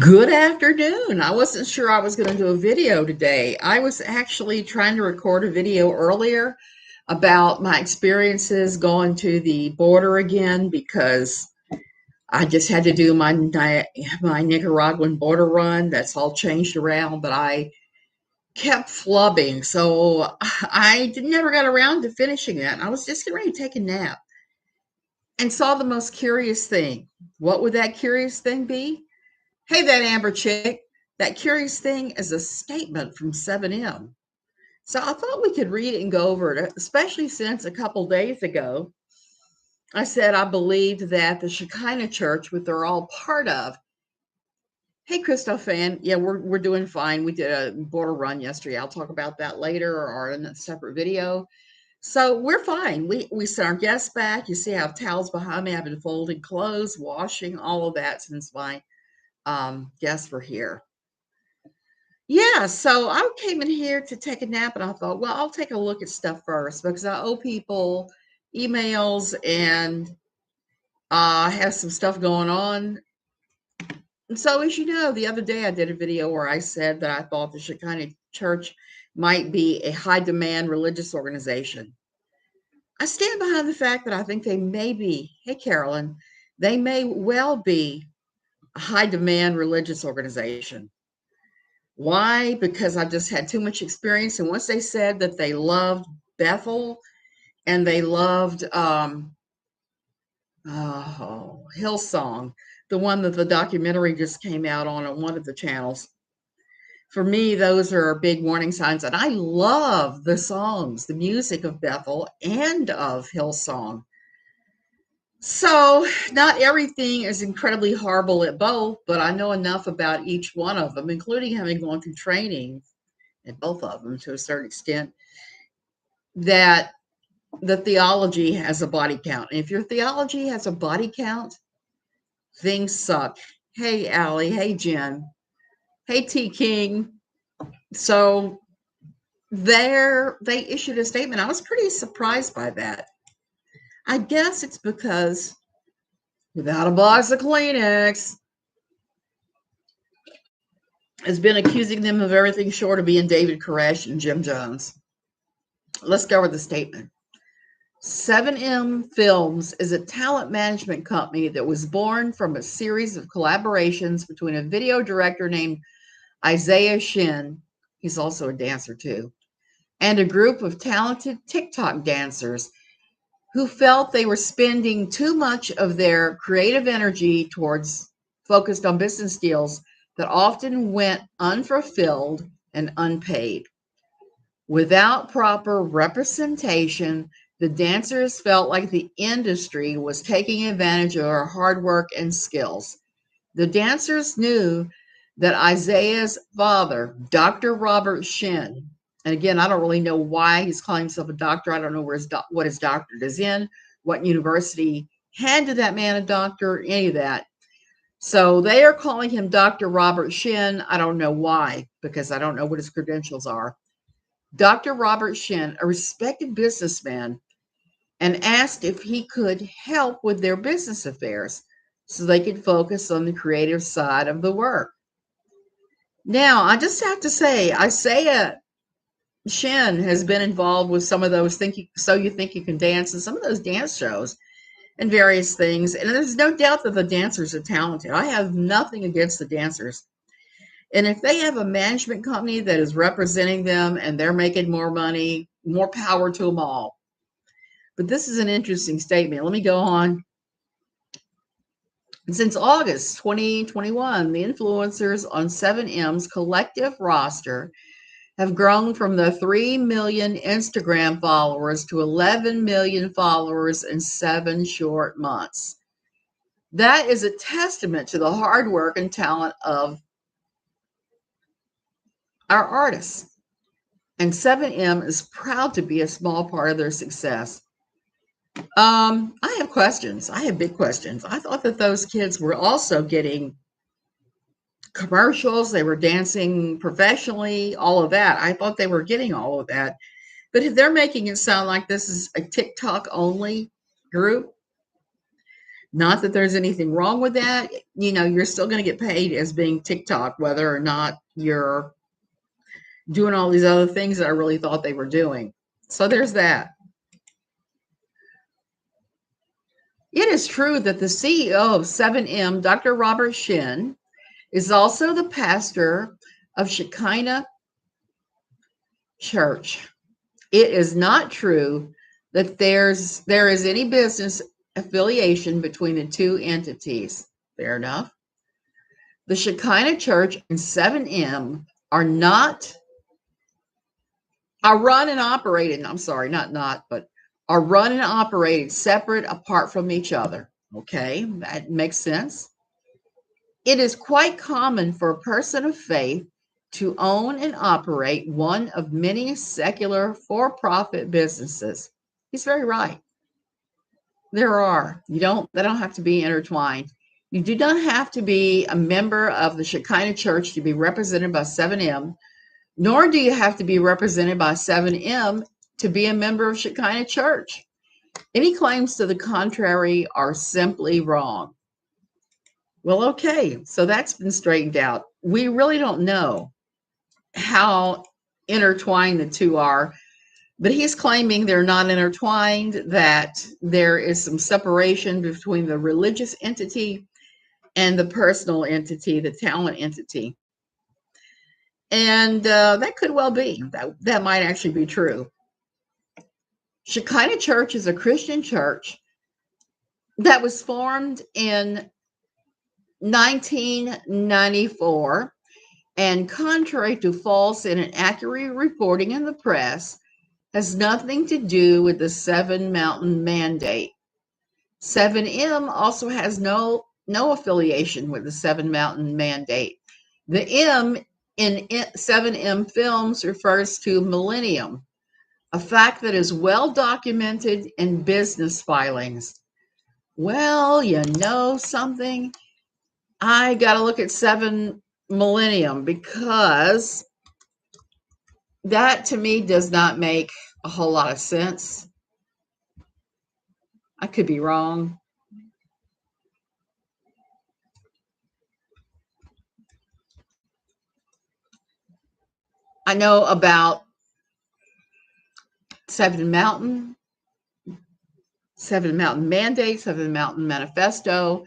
Good afternoon. I wasn't sure I was going to do a video today. I was actually trying to record a video earlier about my experiences going to the border again because I just had to do my Nicaraguan border run. That's all changed around, but I kept flubbing, so I never got around to finishing it. I was just getting ready to take a nap and saw the most curious thing. What would that curious thing be? Hey, that Amber chick. That curious thing is a statement from 7M. So I thought we could read it and go over it, especially since a couple days ago I said I believed that the Shekinah Church, which they're all part of. Hey, Christo fan. Yeah, we're doing fine. We did a border run yesterday. I'll talk about that later or in a separate video. So we're fine. We sent our guests back. You see I have towels behind me. I've been folding clothes, washing, all of that since my guests were here. Yeah, so I came in here to take a nap and I thought, well, I'll take a look at stuff first because I owe people emails and I have some stuff going on. And so, as you know, the other day I did a video where I said that I thought the Shekinah Church might be a high demand religious organization. I stand behind the fact that I think they may be, hey, Carolyn, they may well be a high demand religious organization. Why? Because I just had too much experience. And once they said that they loved Bethel and they loved Hillsong, the one that the documentary just came out on one of the channels. For me, those are big warning signs. And I love the songs, the music of Bethel and of Hillsong. So, not everything is incredibly horrible at both, but I know enough about each one of them, including having gone through training at both of them to a certain extent, that the theology has a body count. And if your theology has a body count, things suck. Hey, Allie. Hey, Jen. Hey, T. King. So they issued a statement. I was pretty surprised by that. I guess it's because without a box of Kleenex, has been accusing them of everything short of being David Koresh and Jim Jones. Let's go with the statement. 7M Films is a talent management company that was born from a series of collaborations between a video director named Isaiah Shinn, he's also a dancer too, and a group of talented TikTok dancers who felt they were spending too much of their creative energy towards focused on business deals that often went unfulfilled and unpaid. Without proper representation, the dancers felt like the industry was taking advantage of our hard work and skills. The dancers knew that Isaiah's father, Dr. Robert Shinn, and again, I don't really know why he's calling himself a doctor. I don't know what his doctorate is in, what university handed that man a doctor, any of that. So they are calling him Dr. Robert Shinn. I don't know why, because I don't know what his credentials are. Dr. Robert Shinn, a respected businessman, and asked if he could help with their business affairs so they could focus on the creative side of the work. Now, I just have to say, Isaiah Shinn has been involved with some of those So You Think You Can Dance and some of those dance shows and various things. And there's no doubt that the dancers are talented. I have nothing against the dancers. And if they have a management company that is representing them and they're making more money, more power to them all. But this is an interesting statement. Let me go on. Since August 2021, the influencers on 7M's collective roster have grown from the 3 million Instagram followers to 11 million followers in 7 short months. That is a testament to the hard work and talent of our artists. And 7M is proud to be a small part of their success. I have questions. I have big questions. I thought that those kids were also getting commercials. They were dancing professionally, all of that. I thought they were getting all of that. But if they're making it sound like this is a TikTok only group, Not that there's anything wrong with that. You're still going to get paid as being TikTok, whether or not you're doing all these other things that I really thought they were doing. So there's that. It is true that the CEO of 7M, Dr. Robert Shinn, is also the pastor of Shekinah Church. It is not true that there is any business affiliation between the two entities. Fair enough. The Shekinah Church and 7M are run and operated. I'm sorry, but are run and operated separate apart from each other. Okay, that makes sense. It is quite common for a person of faith to own and operate one of many secular for-profit businesses. He's very right. They don't have to be intertwined. You do not have to be a member of the Shekinah Church to be represented by 7M, nor do you have to be represented by 7M to be a member of Shekinah Church. Any claims to the contrary are simply wrong. Well, okay, so that's been straightened out. We really don't know how intertwined the two are, but he's claiming they're not intertwined, that there is some separation between the religious entity and the personal entity, the talent entity. And that could well be. That might actually be true. Shekinah Church is a Christian church that was formed in 1994, and contrary to false and inaccurate reporting in the press, has nothing to do with the Seven Mountain Mandate. 7M also has no affiliation with the Seven Mountain Mandate. The M in 7M Films refers to millennium, a fact that is well documented in business filings. Well, you know something? I got to look at 7 millennium, because that to me does not make a whole lot of sense. I could be wrong. I know about 7 Mountain Mandate, 7 Mountain Manifesto,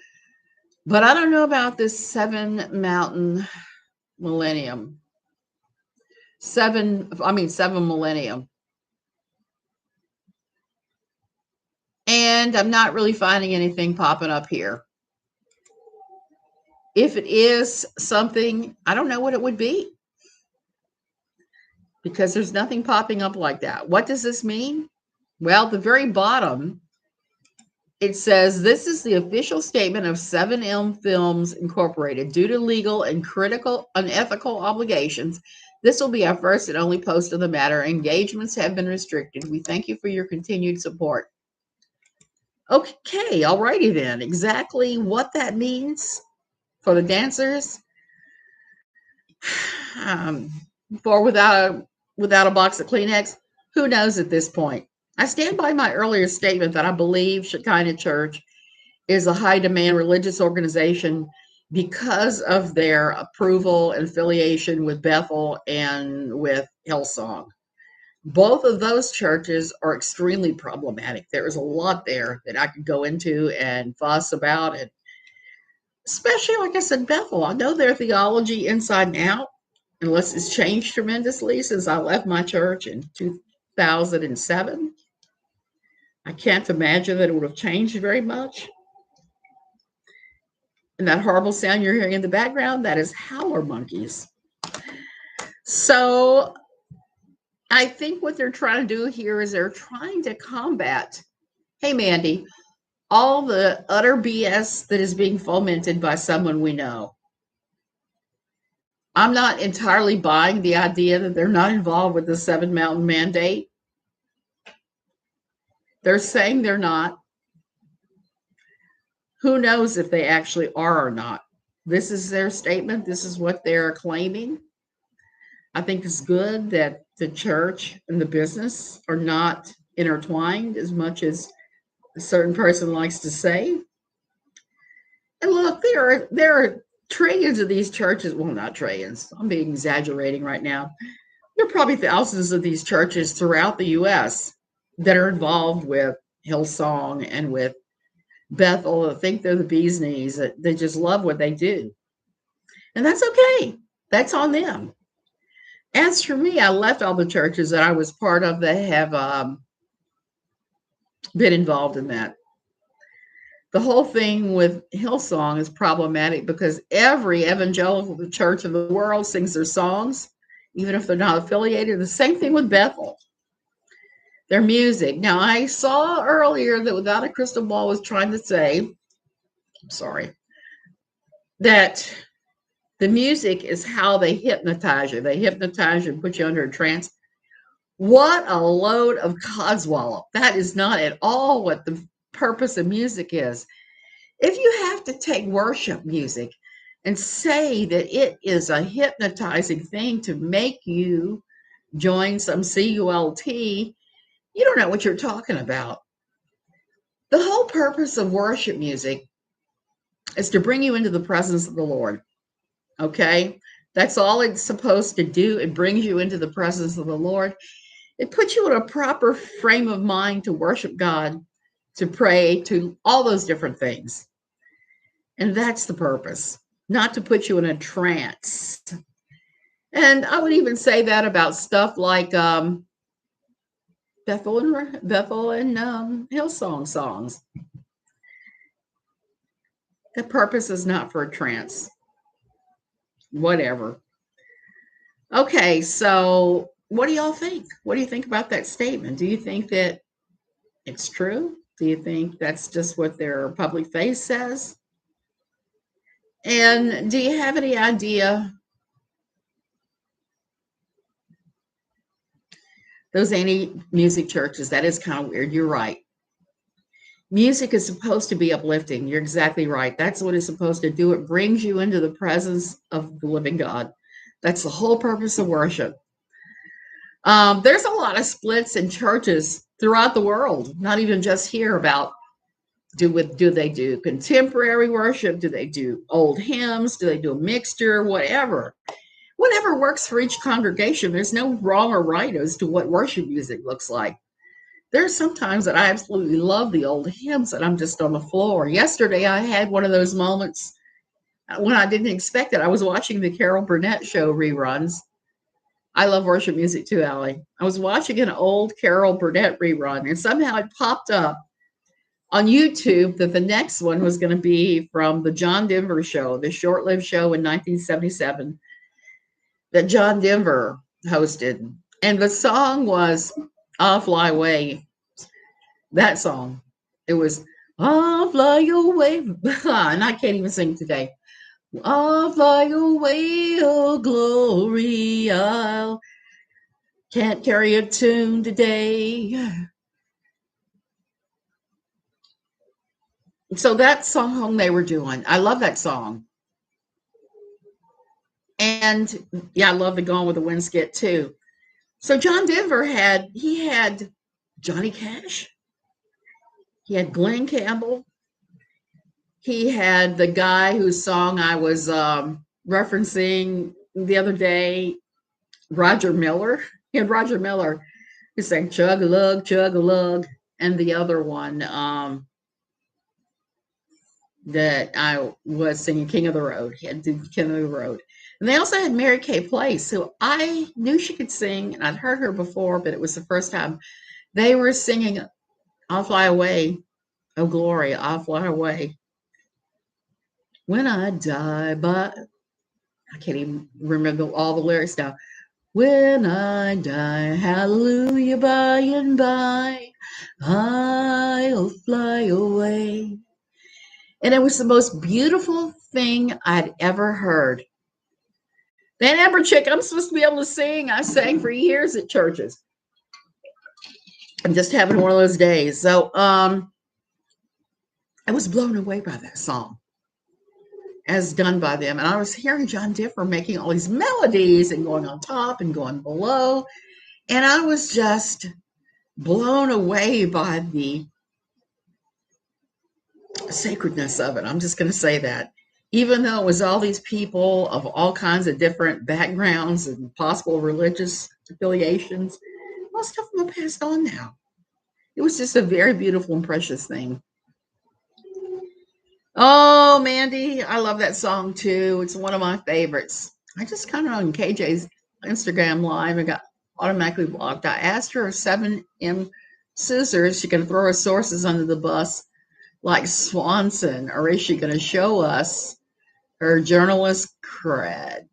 but I don't know about this 7 Mountain Millennium. 7 Millennium. And I'm not really finding anything popping up here. If it is something, I don't know what it would be, because there's nothing popping up like that. What does this mean? Well, at the very bottom, it says, this is the official statement of 7M Films Incorporated. Due to legal and unethical obligations, this will be our first and only post on the matter. Engagements have been restricted. We thank you for your continued support. Okay, alrighty then. Exactly what that means for the dancers, for without a box of Kleenex, who knows at this point. I stand by my earlier statement that I believe Shekinah Church is a high-demand religious organization because of their approval and affiliation with Bethel and with Hillsong. Both of those churches are extremely problematic. There is a lot there that I could go into and fuss about it. Especially, like I said, Bethel. I know their theology inside and out, unless it's changed tremendously since I left my church in 2007. I can't imagine that it would have changed very much. And that horrible sound you're hearing in the background, that is howler monkeys. So I think what they're trying to do here is they're trying to combat, hey, Mandy, all the utter BS that is being fomented by someone we know. I'm not entirely buying the idea that they're not involved with the 7 Mountain Mandate. They're saying they're not. Who knows if they actually are or not? This is their statement. This is what they're claiming. I think it's good that the church and the business are not intertwined as much as a certain person likes to say. And look, there are trillions of these churches. Well, not trillions. I'm being exaggerating right now. There are probably thousands of these churches throughout the U.S. that are involved with Hillsong and with Bethel. I think they're the bee's knees. They just love what they do. And that's okay. That's on them. As for me, I left all the churches that I was part of that have been involved in that. The whole thing with Hillsong is problematic because every evangelical church in the world sings their songs, even if they're not affiliated. The same thing with Bethel, their music. Now, I saw earlier that Without a Crystal Ball was trying to say, I'm sorry, that the music is how they hypnotize you. They hypnotize you and put you under a trance. What a load of codswallop. That is not at all what the purpose of music is. If you have to take worship music and say that it is a hypnotizing thing to make you join some CULT, you don't know what you're talking about. The whole purpose of worship music is to bring you into the presence of the Lord. Okay? That's all it's supposed to do. It brings you into the presence of the Lord. It puts you in a proper frame of mind to worship God, to pray, to all those different things. And that's the purpose, not to put you in a trance. And I would even say that about stuff like Bethel and Hillsong songs. The purpose is not for a trance. Whatever. Okay, so what do y'all think? What do you think about that statement? Do you think that it's true? Do you think that's just what their public face says? And do you have any idea those anti-music churches? That is kind of weird. You're right. Music is supposed to be uplifting. You're exactly right. That's what it's supposed to do. It brings you into the presence of the living God. That's the whole purpose of worship. There's a lot of splits in churches throughout the world, not even just here, about do they do contemporary worship? Do they do old hymns? Do they do a mixture? Whatever works for each congregation. There's no wrong or right as to what worship music looks like. There's sometimes that I absolutely love the old hymns and I'm just on the floor. Yesterday, I had one of those moments when I didn't expect it. I was watching the Carol Burnett show reruns. I love worship music too, Allie. I was watching an old Carol Burnett rerun, and somehow it popped up on YouTube that the next one was going to be from the John Denver show, the short-lived show in 1977 that John Denver hosted. And the song was I'll Fly Away. That song. It was I'll fly away. And I can't even sing today. I'll fly away, oh glory. I can't carry a tune today. So that song they were doing, I love that song. And yeah, I love the Gone with the Wind skit too. So John Denver had Johnny Cash. He had Glenn Campbell. He had the guy whose song I was referencing the other day, Roger Miller. He had Roger Miller who sang Chug-a-Lug, Chug-a-Lug. And the other one that I was singing, King of the Road. He had King of the Road. And they also had Mary Kay Place, who I knew she could sing, and I'd heard her before, but it was the first time. They were singing I'll Fly Away, oh glory, I'll fly away. When I die, but I can't even remember all the lyrics now. When I die, hallelujah, by and by, I'll fly away. And it was the most beautiful thing I'd ever heard. That Amber chick, I'm supposed to be able to sing. I sang for years at churches. I'm just having one of those days. So I was blown away by that song as done by them. And I was hearing John Denver making all these melodies and going on top and going below. And I was just blown away by the sacredness of it. I'm just going to say that. Even though it was all these people of all kinds of different backgrounds and possible religious affiliations, most of them have passed on now. It was just a very beautiful and precious thing. Oh, Mandy, I love that song too. It's one of my favorites. I just kind of on KJ's Instagram live and got automatically blocked. I asked her if 7M scissors, she can throw her sources under the bus like Swanson, or is she going to show us her journalist cred?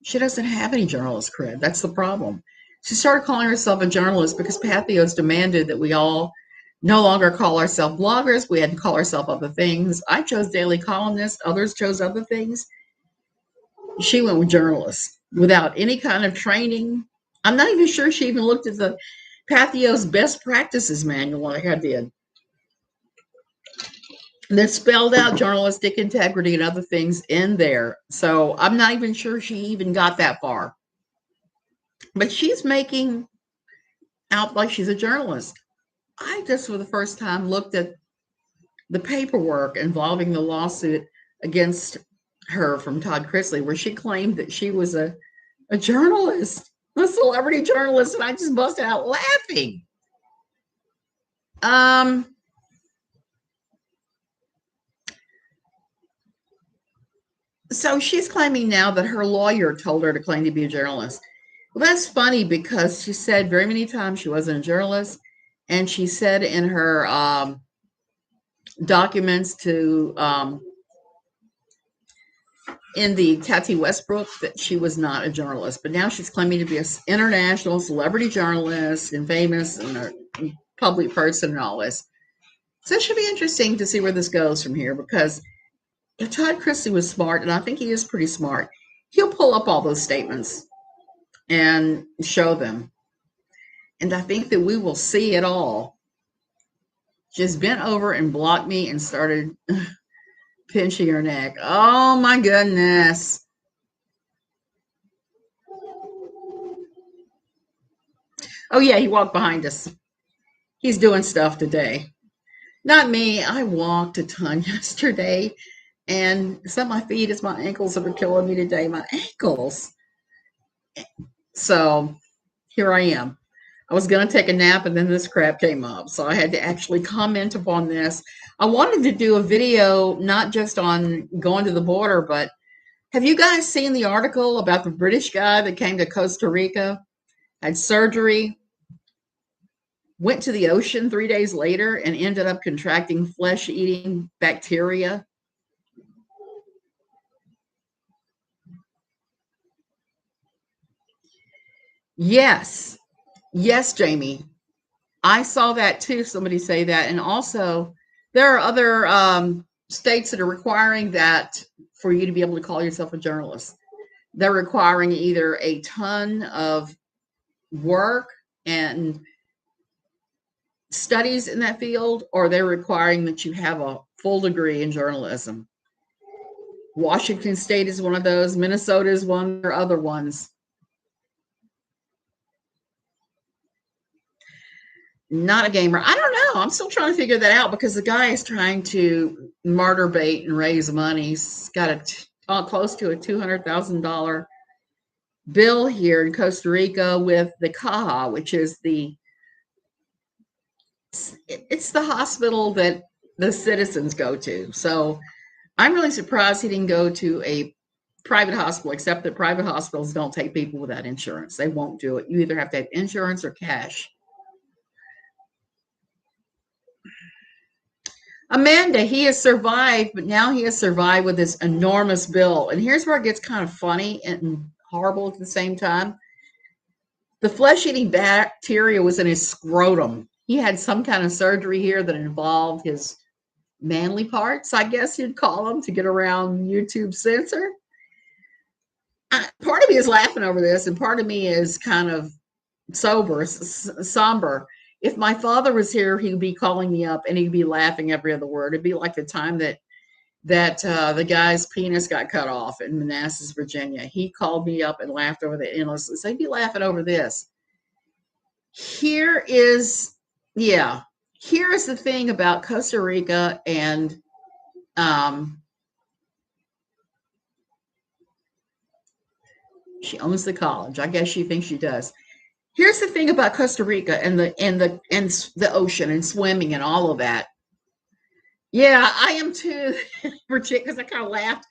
She doesn't have any journalist cred. That's the problem. She started calling herself a journalist because Patheos demanded that we all no longer call ourselves bloggers. We had to call ourselves other things. I chose daily columnist. Others chose other things. She went with journalist without any kind of training. I'm not even sure she even looked at the Patheos best practices manual like I did. That spelled out journalistic integrity and other things in there. So I'm not even sure she even got that far. But she's making out like she's a journalist. I just, for the first time, looked at the paperwork involving the lawsuit against her from Todd Chrisley, where she claimed that she was a journalist, a celebrity journalist, and I just busted out laughing. So she's claiming now that her lawyer told her to claim to be a journalist. Well, that's funny because she said very many times she wasn't a journalist. And she said in her documents to in the Tati Westbrook that she was not a journalist. But now she's claiming to be an international celebrity journalist and famous and a public person and all this. So it should be interesting to see where this goes from here, because if Todd Chrisley was smart, and I think he is pretty smart, he'll pull up all those statements and show them. And I think that we will see it all. Just bent over and blocked me and started pinching her neck. Oh my goodness. Oh yeah, he walked behind us. He's doing stuff today. Not me. I walked a ton yesterday. And it's not my feet, it's my ankles that are killing me today. My ankles. So here I am. I was going to take a nap and then this crap came up. So I had to actually comment upon this. I wanted to do a video, not just on going to the border, but have you guys seen the article about the British guy that came to Costa Rica, had surgery, went to the ocean 3 days later and ended up contracting flesh-eating bacteria? Yes. Yes, Jamie. I saw that too. Somebody say that. And also, there are other states that are requiring that for you to be able to call yourself a journalist. They're requiring either a ton of work and studies in that field, or they're requiring that you have a full degree in journalism. Washington State is one of those. Minnesota is one. There are other ones. Not a gamer. I don't know. I'm still trying to figure that out because the guy is trying to martyr bait and raise money. He's got close to a $200,000 bill here in Costa Rica with the Caja, which is it's the hospital that the citizens go to. So I'm really surprised he didn't go to a private hospital, except that private hospitals don't take people without insurance. They won't do it. You either have to have insurance or cash. Amanda, he has survived, but now he has survived with this enormous bill. And here's where it gets kind of funny and horrible at the same time. The flesh-eating bacteria was in his scrotum. He had some kind of surgery here that involved his manly parts, I guess you'd call them, to get around YouTube censor. Part of me is laughing over this, and part of me is kind of somber. If my father was here, he would be calling me up and he'd be laughing every other word. It'd be like the time that the guy's penis got cut off in Manassas, Virginia. He called me up and laughed over the endlessness. He'd be laughing over this. Here is the thing about Costa Rica and She owns the college. I guess she thinks she does. Here's the thing about Costa Rica and the ocean and swimming and all of that. Yeah, I am too, because I kind of laughed.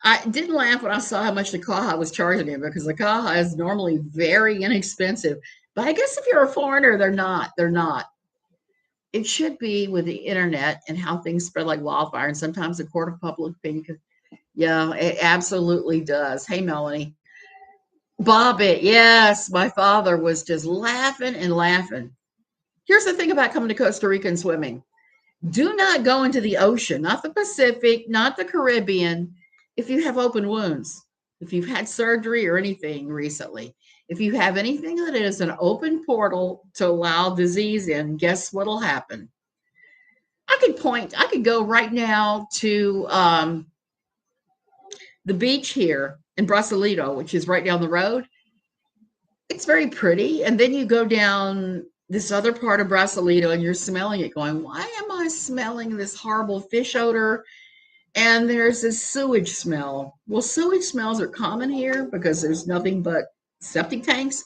I didn't laugh when I saw how much the Caja was charging him, because the Caja is normally very inexpensive. But I guess if you're a foreigner, they're not. They're not. It should be with the internet and how things spread like wildfire. And sometimes the court of public opinion, yeah, it absolutely does. Hey, Melanie. Bobbit, yes, my father was just laughing and laughing. Here's the thing about coming to Costa Rica and swimming. Do not go into the ocean, not the Pacific, not the Caribbean, if you have open wounds, if you've had surgery or anything recently. If you have anything that is an open portal to allow disease in, guess what'll happen? I could go right now to the beach here in Brasilito, which is right down the road. It's very pretty. And then you go down this other part of Brasilito and you're smelling it going, why am I smelling this horrible fish odor? And there's this sewage smell. Well, sewage smells are common here because there's nothing but septic tanks.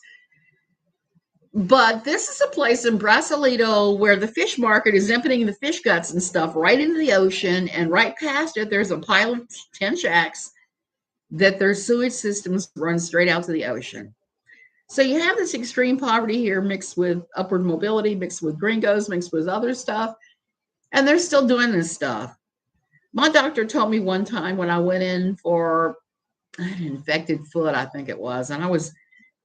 But this is a place in Brasilito where the fish market is emptying the fish guts and stuff right into the ocean. And right past it, there's a pile of 10 shacks that their sewage systems run straight out to the ocean. So you have this extreme poverty here mixed with upward mobility, mixed with gringos, mixed with other stuff. And they're still doing this stuff. My doctor told me one time when I went in for an infected foot, I think it was, and I was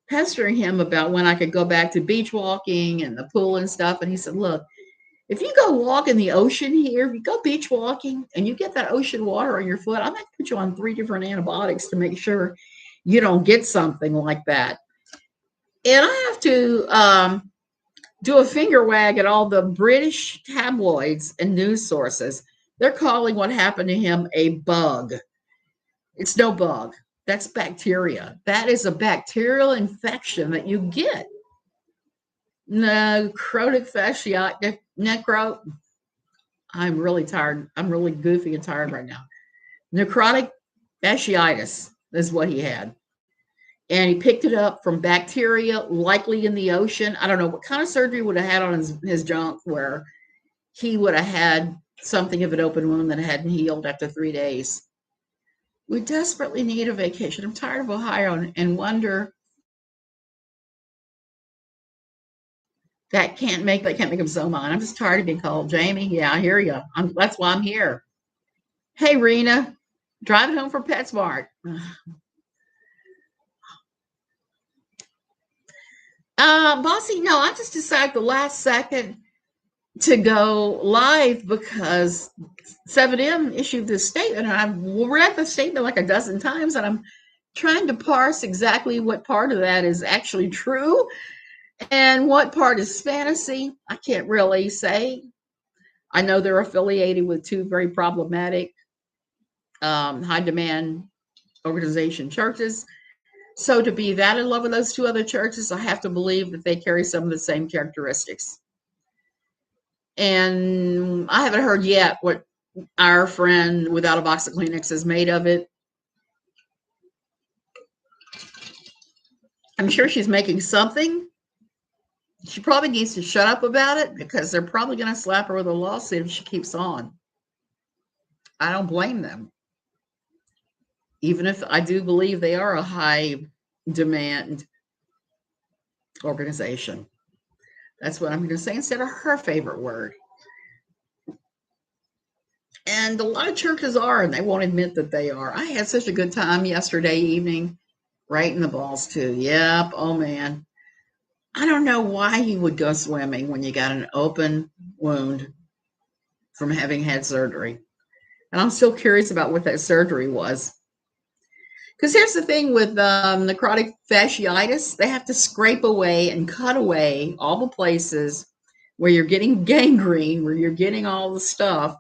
pestering him about when I could go back to beach walking and the pool and stuff. And he said, look, if you go walk in the ocean here, if you go beach walking and you get that ocean water on your foot, I might put you on 3 different antibiotics to make sure you don't get something like that. And I have to do a finger wag at all the British tabloids and news sources. They're calling what happened to him a bug. It's no bug. That's bacteria. That is a bacterial infection that you get. Necrotic fasciitis. I'm really tired. I'm really goofy and tired right now. Necrotic fasciitis is what he had. And he picked it up from bacteria, likely in the ocean. I don't know what kind of surgery would have had on his junk where he would have had something of an open wound that hadn't healed after 3 days. We desperately need a vacation. I'm tired of Ohio and wonder that can't make him so mine. I'm just tired of being called Jamie. Yeah, I hear you. That's why I'm here. Hey, Rena, driving home from PetSmart. Bossy, no, I just decided the last second to go live because 7M issued this statement, and I've read the statement like a dozen times, and I'm trying to parse exactly what part of that is actually true and what part is fantasy. I can't really say. I know they're affiliated with 2 very problematic, high demand organization churches. So to be that in love with those 2 other churches, I have to believe that they carry some of the same characteristics. And I haven't heard yet what our friend without a box of Kleenex is made of it. I'm sure she's making something. She probably needs to shut up about it because they're probably going to slap her with a lawsuit if she keeps on. I don't blame them. Even if I do believe they are a high demand organization. That's what I'm going to say instead of her favorite word. And a lot of churches are, and they won't admit that they are. I had such a good time yesterday evening, right in the balls too. Yep. Oh man. I don't know why you would go swimming when you got an open wound from having had surgery. And I'm still curious about what that surgery was. Because here's the thing with necrotic fasciitis, they have to scrape away and cut away all the places where you're getting gangrene, where you're getting all the stuff.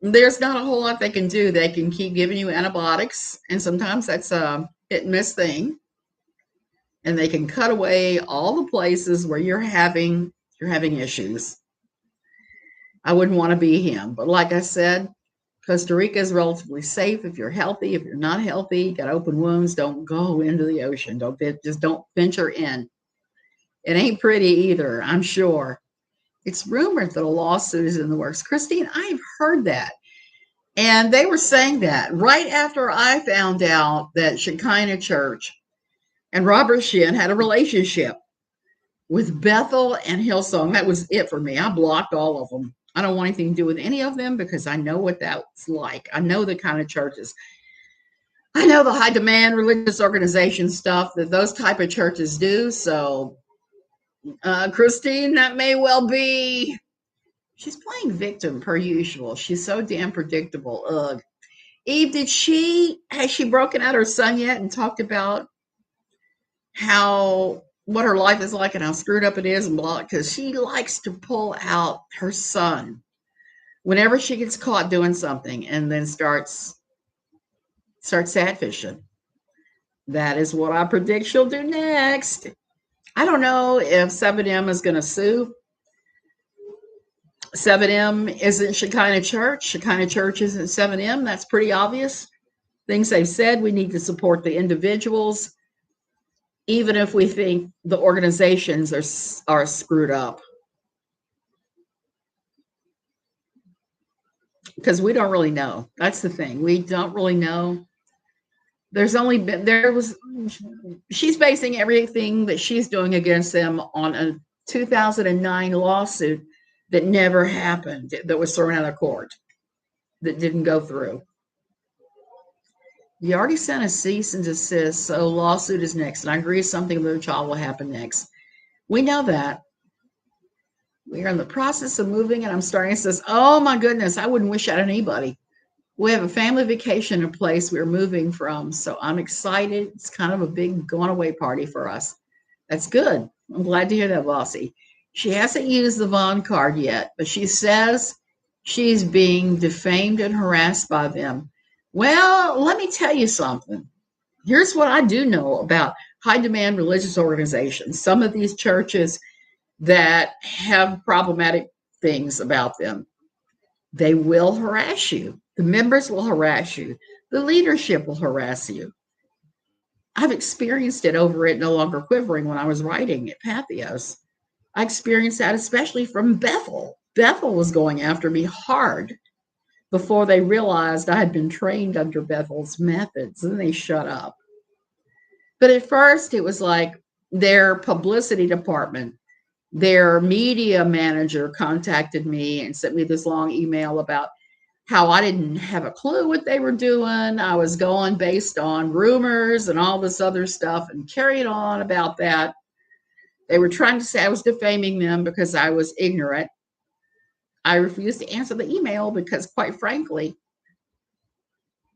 There's not a whole lot they can do. They can keep giving you antibiotics, and sometimes that's a hit and miss thing. And they can cut away all the places where you're having issues. I wouldn't want to be him. But like I said, Costa Rica is relatively safe if you're healthy. If you're not healthy, got open wounds, don't go into the ocean. Just don't venture in. It ain't pretty either, I'm sure. It's rumored that a lawsuit is in the works. Christine, I've heard that. And they were saying that right after I found out that Shekinah Church and Robert Shinn had a relationship with Bethel and Hillsong. That was it for me. I blocked all of them. I don't want anything to do with any of them because I know what that's like. I know the kind of churches. I know the high demand religious organization stuff that those type of churches do. So, Christine, that may well be. She's playing victim per usual. She's so damn predictable. Ugh. Eve, has she broken out her son yet and talked about what her life is like and how screwed up it is and blah, because she likes to pull out her son whenever she gets caught doing something and then starts sad fishing. That is what I predict she'll do next. I don't know if 7M is going to sue. 7M isn't Shekinah Church. Shekinah Church isn't 7M. That's pretty obvious. Things they've said, we need to support the individuals, even if we think the organizations are screwed up. Because we don't really know. That's the thing. We don't really know. She's basing everything that she's doing against them on a 2009 lawsuit that never happened, that was thrown out of court, that didn't go through. You already sent a cease and desist, so lawsuit is next. And I agree something with the child will happen next. We know that. We are in the process of moving, and I'm starting to say, oh my goodness, I wouldn't wish that on anybody. We have a family vacation in place we're moving from, so I'm excited. It's kind of a big going away party for us. That's good. I'm glad to hear that, Bossy. She hasn't used the Vaughn card yet, but she says she's being defamed and harassed by them. Well, let me tell you something. Here's what I do know about high demand religious organizations. Some of these churches that have problematic things about them, they will harass you. The members will harass you. The leadership will harass you. I've experienced it over at No Longer Quivering when I was writing at Pathos. I experienced that especially from Bethel. Bethel was going after me hard before they realized I had been trained under Bethel's methods, and they shut up. But at first, it was like their publicity department, their media manager contacted me and sent me this long email about how I didn't have a clue what they were doing. I was going based on rumors and all this other stuff and carried on about that. They were trying to say I was defaming them because I was ignorant. I refused to answer the email because, quite frankly,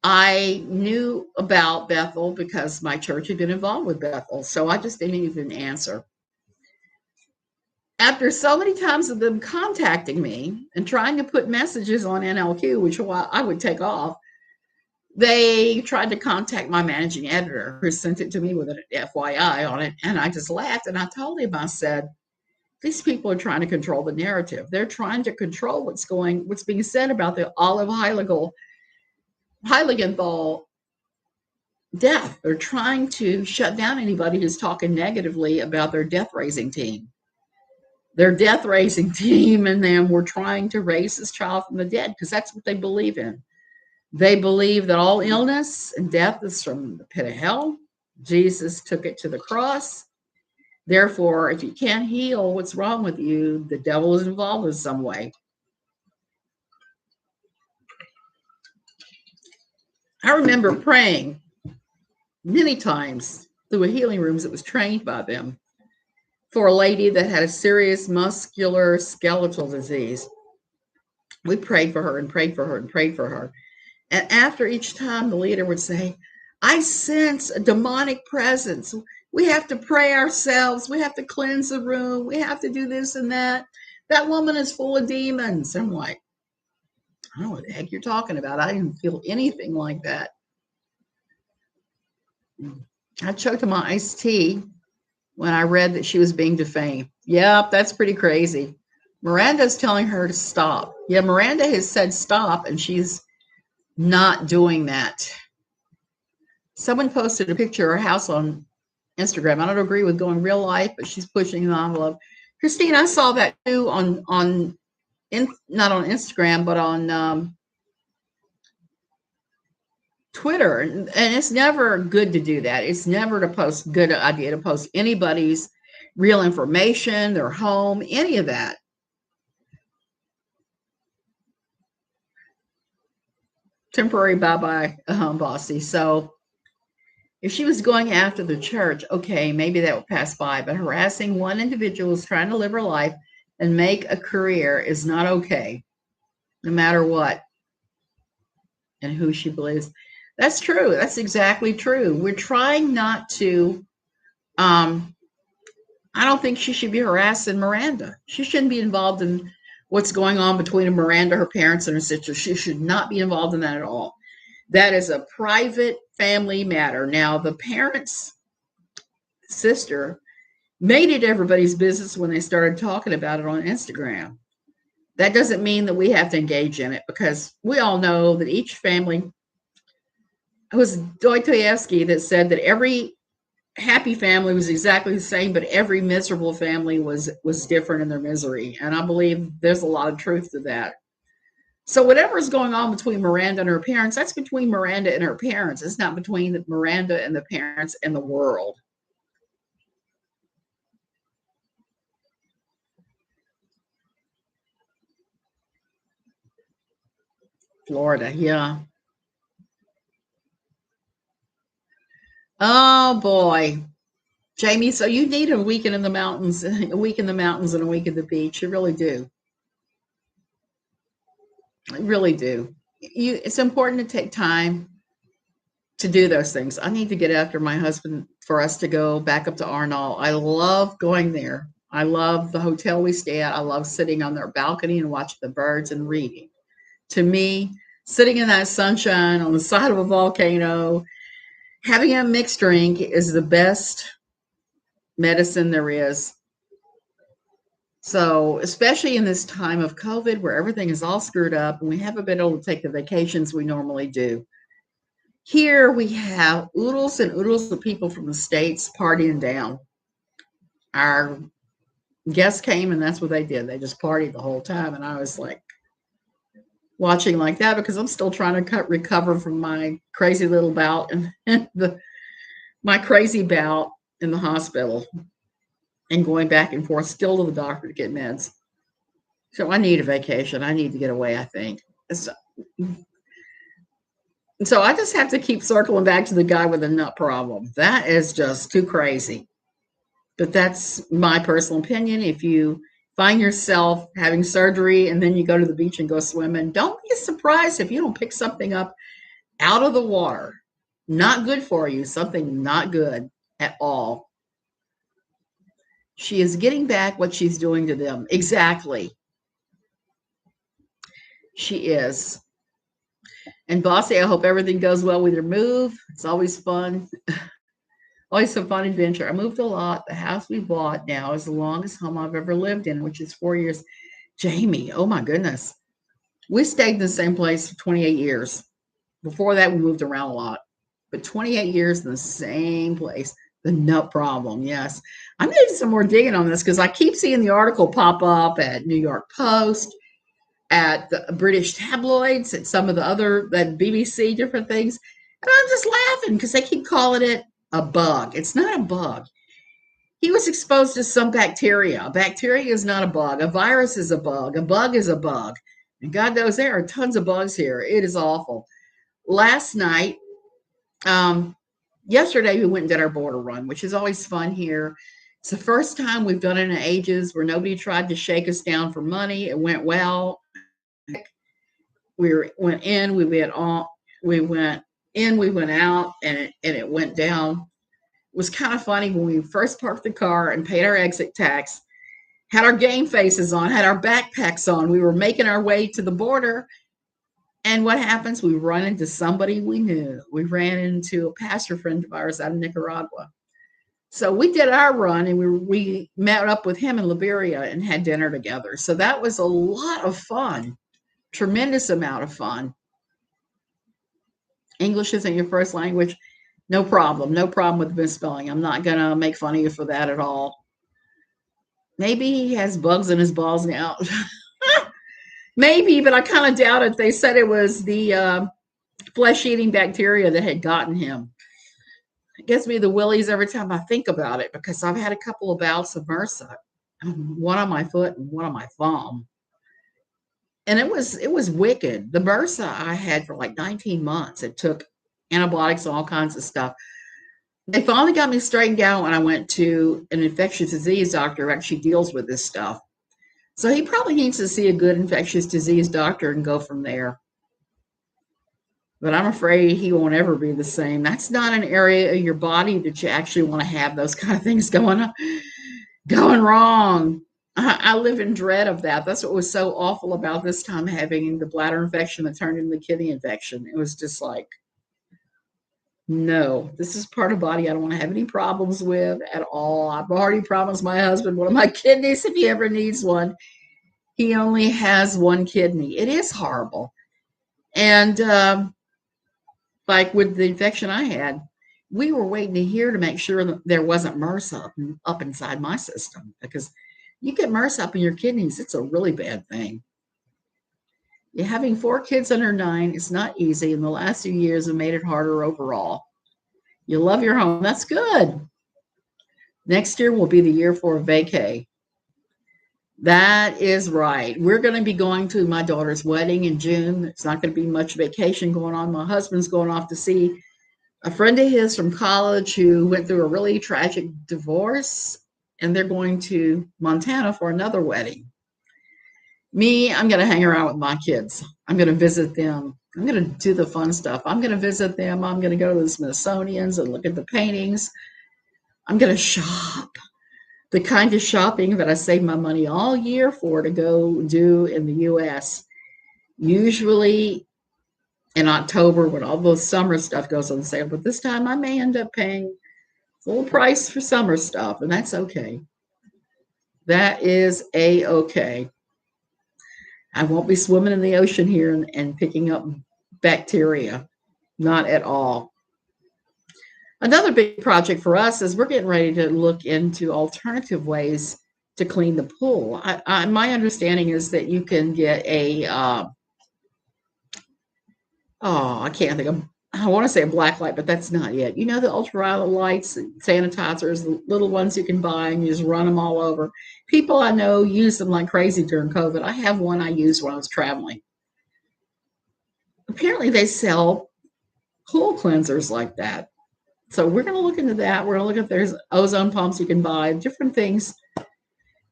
I knew about Bethel because my church had been involved with Bethel. So I just didn't even answer. After so many times of them contacting me and trying to put messages on NLQ, which I would take off, they tried to contact my managing editor, who sent it to me with an FYI on it. And I just laughed and I told him, I said, these people are trying to control the narrative. They're trying to control what's being said about the Olive Heiligenthal death. They're trying to shut down anybody who's talking negatively about their death-raising team. Their death-raising team and them were trying to raise this child from the dead because that's what they believe in. They believe that all illness and death is from the pit of hell. Jesus took it to the cross. Therefore, if you can't heal what's wrong with you, the devil is involved in some way. I remember praying many times through a healing room that was trained by them for a lady that had a serious musculoskeletal disease. We prayed for her and prayed for her and prayed for her. And after each time, the leader would say, I sense a demonic presence. We have to pray ourselves. We have to cleanse the room. We have to do this and that. That woman is full of demons. I'm like, I don't know what the heck you're talking about. I didn't feel anything like that. I choked on my iced tea when I read that she was being defamed. Yep, that's pretty crazy. Miranda's telling her to stop. Yeah, Miranda has said stop, and she's not doing that. Someone posted a picture of her house on Instagram. I don't agree with going real life, but she's pushing the envelope. Christine, I saw that too on not on Instagram, but on Twitter, and it's never good to do that. It's never to post good idea to post anybody's real information, their home, any of that. Temporary bye-bye, bossy. So if she was going after the church, okay, maybe that would pass by, but harassing one individual who's trying to live her life and make a career is not okay, no matter what and who she believes. That's true. That's exactly true. We're trying not to, I don't think she should be harassing Miranda. She shouldn't be involved in what's going on between Miranda, her parents, and her sister. She should not be involved in that at all. That is a private family matter. Now, the parents' sister made it everybody's business when they started talking about it on Instagram. That doesn't mean that we have to engage in it, because we all know that each family, it was Dostoevsky that said that every happy family was exactly the same, but every miserable family was different in their misery. And I believe there's a lot of truth to that. So whatever is going on between Miranda and her parents, that's between Miranda and her parents. It's not between Miranda and the parents and the world. Florida, yeah. Oh boy. Jamie, so you need a weekend in the mountains, a week in the mountains and a week at the beach. You really do. You really do. It's important to take time to do those things. I need to get after my husband for us to go back up to Arnold. I love going there. I love the hotel we stay at. I love sitting on their balcony and watching the birds and reading. To me, sitting in that sunshine on the side of a volcano, having a mixed drink is the best medicine there is. So, especially in this time of COVID where everything is all screwed up and we haven't been able to take the vacations we normally do. Here we have oodles and oodles of people from the States partying down. Our guests came and that's what they did. They just partied the whole time. And I was like watching like that because I'm still trying to recover from my crazy little bout and my crazy bout in the hospital and going back and forth still to the doctor to get meds. So I need a vacation. I need to get away, I think. So I just have to keep circling back to the guy with the nut problem. That is just too crazy. But that's my personal opinion. If you find yourself having surgery and then you go to the beach and go swimming, don't be surprised if you don't pick something up out of the water. Not good for you. Something not good at all. She is getting back what she's doing to them. Exactly. She is. And Bossy, I hope everything goes well with your move. It's always fun. Always a fun adventure. I moved a lot. The house we bought now is the longest home I've ever lived in, which is 4 years. Jamie, oh my goodness. We stayed in the same place for 28 years. Before that, we moved around a lot. But 28 years in the same place. The nut problem, yes. I'm going to do some more digging on this because I keep seeing the article pop up at New York Post, at the British tabloids, at some of the other, that BBC, different things. And I'm just laughing because they keep calling it a bug. It's not a bug. He was exposed to some bacteria. A bacteria is not a bug. A virus is a bug. A bug is a bug. And God knows there are tons of bugs here. It is awful. Last night, yesterday we went and did our border run, which is always fun here. It's the first time we've done it in ages where nobody tried to shake us down for money. It went well. We went in, we went on, we went in, we went out, and it went down. It was kind of funny when we first parked the car and paid our exit tax, had our game faces on, had our backpacks on. We were making our way to the border. And what happens? We run into somebody we knew. We ran into a pastor friend of ours out of Nicaragua. So we did our run and we met up with him in Liberia and had dinner together. So that was a lot of fun, tremendous amount of fun. English isn't your first language, no problem. No problem with misspelling. I'm not going to make fun of you for that at all. Maybe he has bugs in his balls now. Maybe, but I kind of doubt it. They said it was the flesh-eating bacteria that had gotten him. It gives me the willies every time I think about it because I've had a couple of bouts of MRSA, one on my foot and one on my thumb. And it was wicked. The MRSA I had for like 19 months. It took antibiotics and all kinds of stuff. They finally got me straightened out when I went to an infectious disease doctor who actually deals with this stuff. So he probably needs to see a good infectious disease doctor and go from there. But I'm afraid he won't ever be the same. That's not an area of your body that you actually want to have those kind of things going wrong. I live in dread of that. That's what was so awful about this time, having the bladder infection that turned into the kidney infection. It was just like, no, this is part of the body I don't want to have any problems with at all. I've already promised my husband one of my kidneys if he ever needs one. He only has one kidney. It is horrible. And like with the infection I had, we were waiting to hear to make sure that there wasn't MRSA up inside my system, because you get MRSA up in your kidneys, it's a really bad thing. Yeah, having 4 kids under 9 is not easy, and the last few years have made it harder overall. You love your home. That's good. Next year will be the year for a vacay. That is right. We're going to be going to my daughter's wedding in June. It's not going to be much vacation going on. My husband's going off to see a friend of his from college who went through a really tragic divorce, and they're going to Montana for another wedding. Me, I'm going to hang around with my kids. I'm going to visit them. I'm going to do the fun stuff. I'm going to visit them. I'm going to go to the Smithsonian's and look at the paintings. I'm going to shop. The kind of shopping that I save my money all year for to go do in the U.S. Usually in October when all the summer stuff goes on sale. But this time I may end up paying full price for summer stuff, and that's okay. That is A-okay. I won't be swimming in the ocean here and picking up bacteria. Not at all. Another big project for us is we're getting ready to look into alternative ways to clean the pool. My understanding is that you can get a, I can't think of, I want to say a black light, but that's not it. You know, the ultraviolet lights, sanitizers, the little ones you can buy and you just run them all over. People I know use them like crazy during COVID. I have one I used when I was traveling. Apparently they sell pool cleansers like that. So we're going to look into that. We're going to look if there's ozone pumps you can buy, different things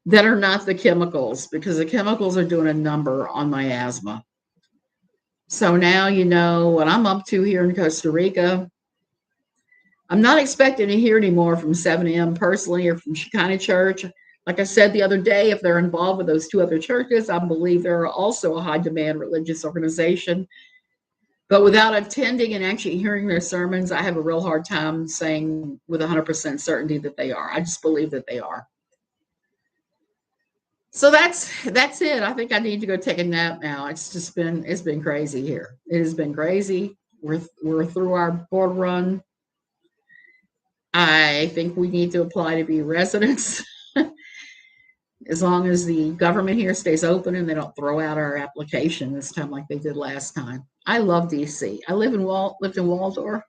that are not the chemicals, because the chemicals are doing a number on my asthma. So now you know what I'm up to here in Costa Rica. I'm not expecting to hear any more from 7M personally or from Shekinah Church. Like I said the other day, if they're involved with those 2 other churches, I believe they're also a high demand religious organization. But without attending and actually hearing their sermons, I have a real hard time saying with 100% certainty that they are. I just believe that they are. So that's it. I think I need to go take a nap now. It's been crazy here. It has been crazy. We're through our board run. I think we need to apply to be residents. As long as the government here stays open and they don't throw out our application this time like they did last time. I love DC. I lived in Waldorf.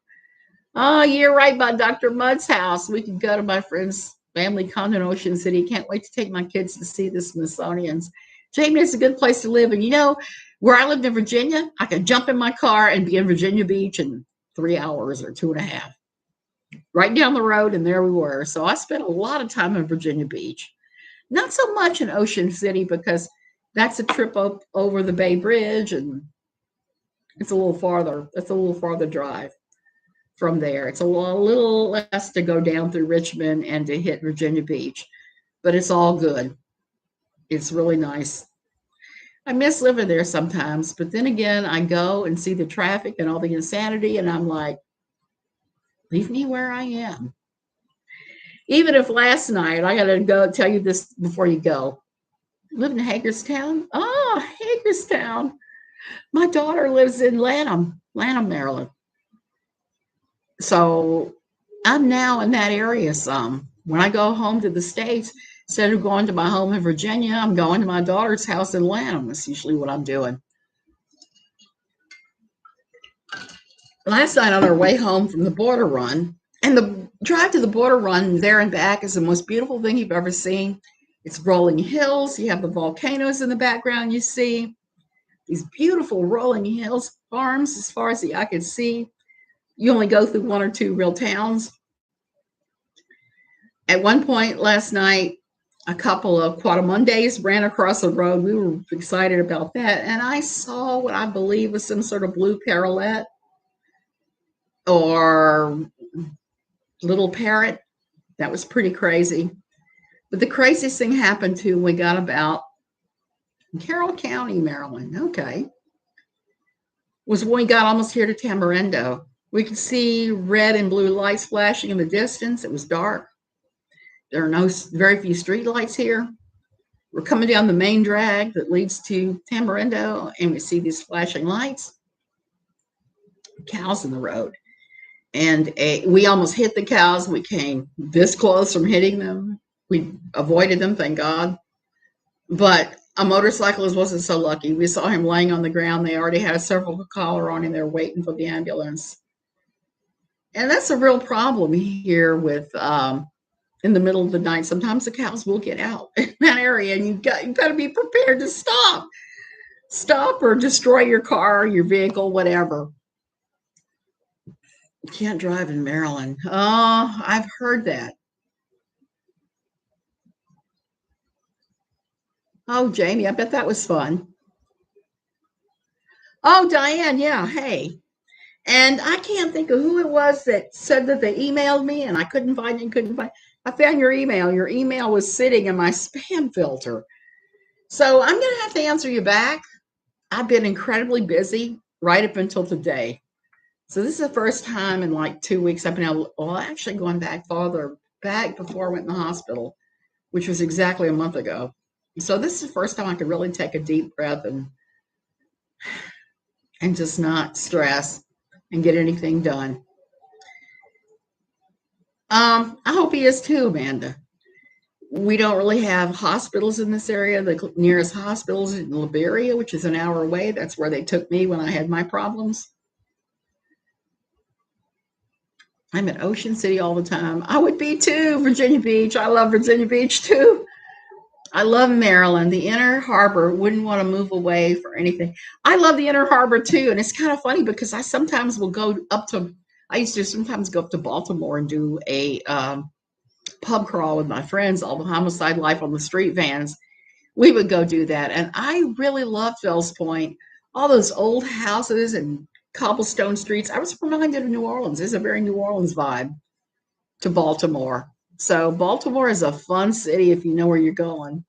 Oh, you're right by Dr. Mudd's house. We can go to my friend's family condo in Ocean City. Can't wait to take my kids to see the Smithsonian's. Jamie, it's a good place to live. And you know, where I lived in Virginia, I could jump in my car and be in Virginia Beach in 3 hours or 2.5. Right down the road, and there we were. So I spent a lot of time in Virginia Beach. Not so much in Ocean City because that's a trip up over the Bay Bridge, and it's a little farther. It's a little farther drive from there. It's a little less to go down through Richmond and to hit Virginia Beach, but it's all good. It's really nice. I miss living there sometimes, but then again, I go and see the traffic and all the insanity, and I'm like, leave me where I am. Even if last night, I got to go tell you this before you go. Live in Hagerstown? Oh, Hagerstown. My daughter lives in Lanham, Maryland. So I'm now in that area some. When I go home to the States, instead of going to my home in Virginia, I'm going to my daughter's house in Lanham. That's usually what I'm doing. Last night on our way home from the border run, and the drive to the border run there and back is the most beautiful thing you've ever seen. It's rolling hills. You have the volcanoes in the background. You see these beautiful rolling hills, farms as far as the eye can see. You only go through one or two real towns. At one point last night, a couple of Quadamundes ran across the road. We were excited about that. And I saw what I believe was some sort of blue parrot or little parrot. That was pretty crazy. But the craziest thing happened to when we got about Carroll County, Maryland. Okay. Was when we got almost here to Tamarindo. We could see red and blue lights flashing in the distance. It was dark. There are very few street lights here. We're coming down the main drag that leads to Tamarindo, and we see these flashing lights. Cows in the road. And we almost hit the cows. We came this close from hitting them. We avoided them, thank God. But a motorcyclist wasn't so lucky. We saw him laying on the ground. They already had a cervical collar on him. They were waiting for the ambulance. And that's a real problem here with in the middle of the night. Sometimes the cows will get out in that area, and you got to be prepared to stop or destroy your car, your vehicle, whatever. You can't drive in Maryland. Oh, I've heard that. Oh, Jamie, I bet that was fun. Oh, Diane, yeah, hey. And I can't think of who it was that said that they emailed me and I couldn't find it, I found your email. Your email was sitting in my spam filter. So I'm going to have to answer you back. I've been incredibly busy right up until today. So this is the first time in like 2 weeks I've been actually going back farther back before I went in the hospital, which was exactly a month ago. So this is the first time I could really take a deep breath and just not stress and get anything done. I hope he is too, Amanda. We don't really have hospitals in this area. The nearest hospital is in Liberia, which is an hour away. That's where they took me when I had my problems. I'm at Ocean City all the time. I would be too, Virginia Beach. I love Virginia Beach too. I love Maryland. The Inner Harbor, wouldn't want to move away for anything. I love the Inner Harbor too. And it's kind of funny because I sometimes will go up to, I used to sometimes go up to Baltimore and do a pub crawl with my friends, all the homicide life on the street vans. We would go do that. And I really loved Fells Point, all those old houses and cobblestone streets. I was reminded of New Orleans. There's a very New Orleans vibe to Baltimore. So Baltimore is a fun city if you know where you're going.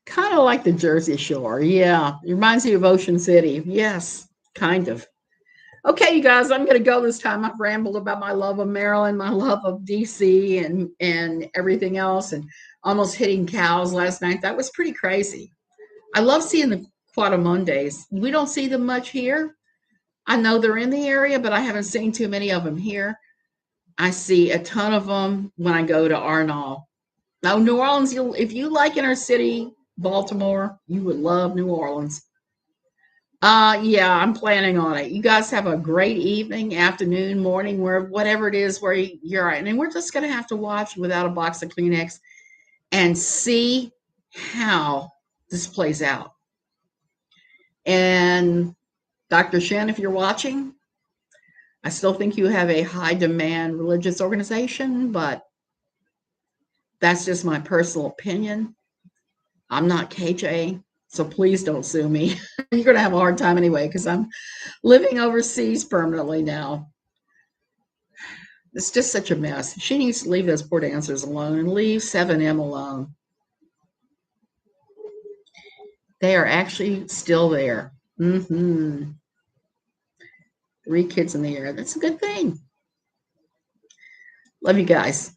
Kind of like the Jersey Shore. Yeah. It reminds me of Ocean City. Yes, kind of. Okay, you guys, I'm going to go this time. I've rambled about my love of Maryland, my love of DC and everything else, and almost hitting cows last night. That was pretty crazy. I love seeing the Quadamundes. We don't see them much here. I know they're in the area, but I haven't seen too many of them here. I see a ton of them when I go to Arnold. Now, New Orleans, if you like inner city Baltimore, you would love New Orleans. Yeah, I'm planning on it. You guys have a great evening, afternoon, morning, whatever it is where you're at. And we're just going to have to watch without a box of Kleenex and see how this plays out. And Dr. Shinn, if you're watching, I still think you have a high demand religious organization, but that's just my personal opinion. I'm not KJ, so please don't sue me. You're going to have a hard time anyway because I'm living overseas permanently now. It's just such a mess. She needs to leave those poor dancers alone and leave 7M alone. They are actually still there. 3 kids in the air. That's a good thing. Love you guys.